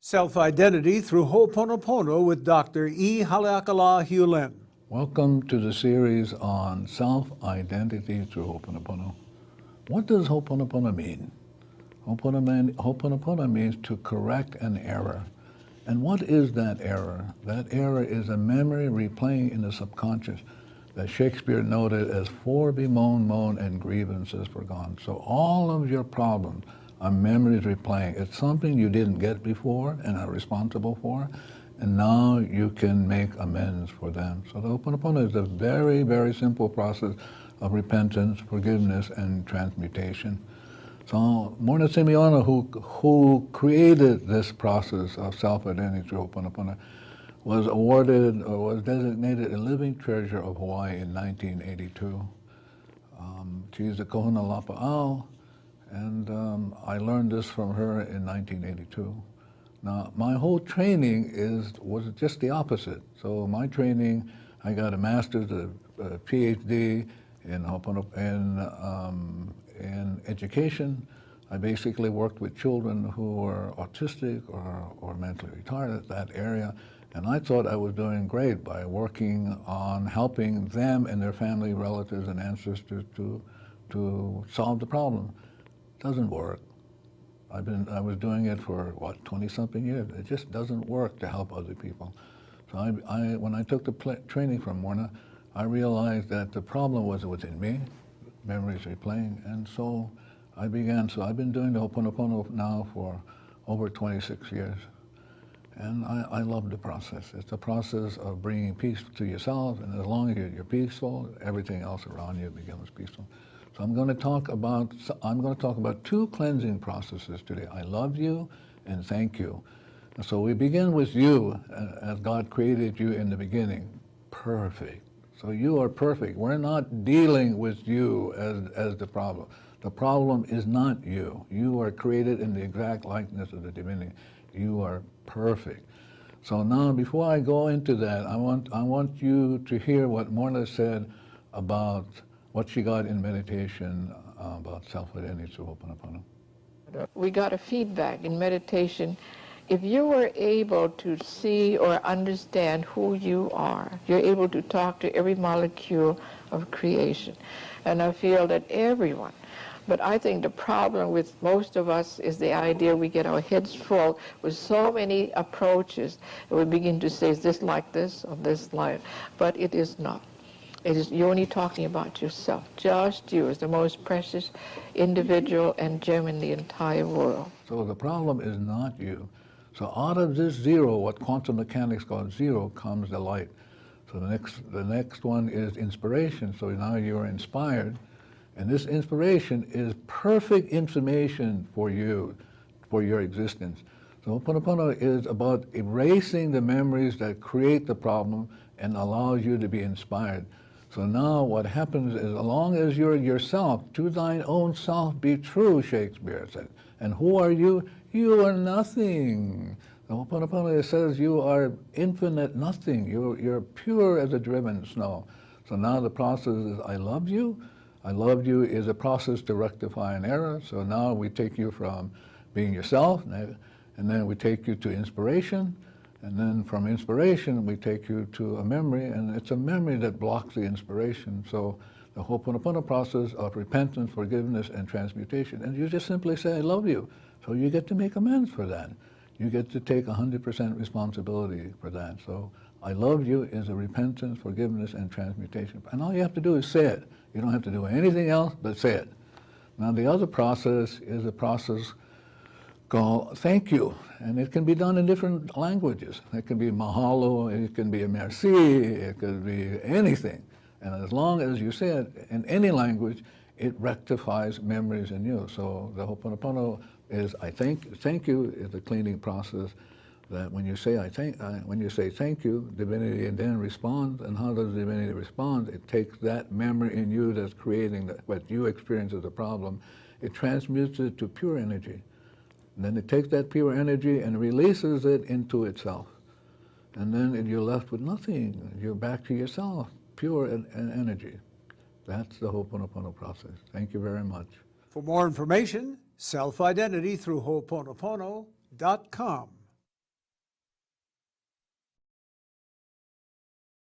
Self-Identity through Ho'oponopono with Dr. Ihaleakala Hew Len. Welcome to the series on self-identity through Ho'oponopono. What does Ho'oponopono mean? Ho'oponopono means to correct an error. And what is that error? That error is a memory replaying in the subconscious that Shakespeare noted as "for bemoan, moan, and grievances forgone." So all of your problems are memories replaying. It's something you didn't get before and are responsible for, and now you can make amends for them. So the Ho'oponopono is a very, very simple process of repentance, forgiveness, and transmutation. So Morna Simeona, who created this process of self-identity through Ho'oponopono, was awarded or was designated a living treasure of Hawaii in 1982. She's a Kahuna Lapa'au, and I learned this from her in 1982. Now, my whole training was just the opposite. So my training, I got a master's, a PhD in education. I basically worked with children who were autistic or mentally retarded at that area, and I thought I was doing great by working on helping them and their family, relatives, and ancestors to solve the problem. Doesn't work. I was doing it for, what, 20-something years. It just doesn't work to help other people. So when I took the training from Morna, I realized that the problem was within me, memories replaying, and so I began. So I've been doing the Ho'oponopono now for over 26 years, and I love the process. It's a process of bringing peace to yourself, and as long as you're peaceful, everything else around you becomes peaceful. So I'm going to talk about two cleansing processes today. I love you and thank you. So we begin with you, as God created you in the beginning, perfect. So you are perfect. We're not dealing with you as the problem. The problem is not you. You are created in the exact likeness of the divinity. You are perfect. So now, before I go into that, I want you to hear what Morna said about what she got in meditation about self-identity through Ho'oponopono. We got a feedback in meditation. If you were able to see or understand who you are, you're able to talk to every molecule of creation. And I feel that everyone, but I think the problem with most of us is the idea we get our heads full with so many approaches, and we begin to say, is this like this or this like, but it is not. You're only talking about yourself. Just you is the most precious individual and gem in the entire world. So the problem is not you. So out of this zero, what quantum mechanics calls zero, comes the light. So the next one is inspiration. So now you're inspired, and this inspiration is perfect information for you, for your existence. So Ho'oponopono is about erasing the memories that create the problem and allows you to be inspired. So now what happens is, as long as you're yourself, to thine own self be true, Shakespeare said. And who are you? You are nothing. The Ho'oponopono says you are infinite nothing. You're pure as a driven snow. So now the process is, I love you. I love you is a process to rectify an error. So now we take you from being yourself, and then we take you to inspiration. And then from inspiration, we take you to a memory, and it's a memory that blocks the inspiration. So the Ho'oponopono process of repentance, forgiveness, and transmutation. And you just simply say, I love you. So you get to make amends for that. You get to take 100% responsibility for that. So I love you is a repentance, forgiveness, and transmutation. And all you have to do is say it. You don't have to do anything else but say it. Now the other process is a process called thank you, and it can be done in different languages. It can be mahalo, it can be a merci, it could be anything. And as long as you say it in any language, it rectifies memories in you. So the Ho'oponopono is thank you is the cleaning process. That when you say thank you, divinity then responds. And how does divinity respond? It takes that memory in you that's creating what you experience as a problem, it transmutes it to pure energy. And then it takes that pure energy and releases it into itself. And then you're left with nothing. You're back to yourself, pure energy. That's the Ho'oponopono process. Thank you very much. For more information, self-identity through Ho'oponopono.com.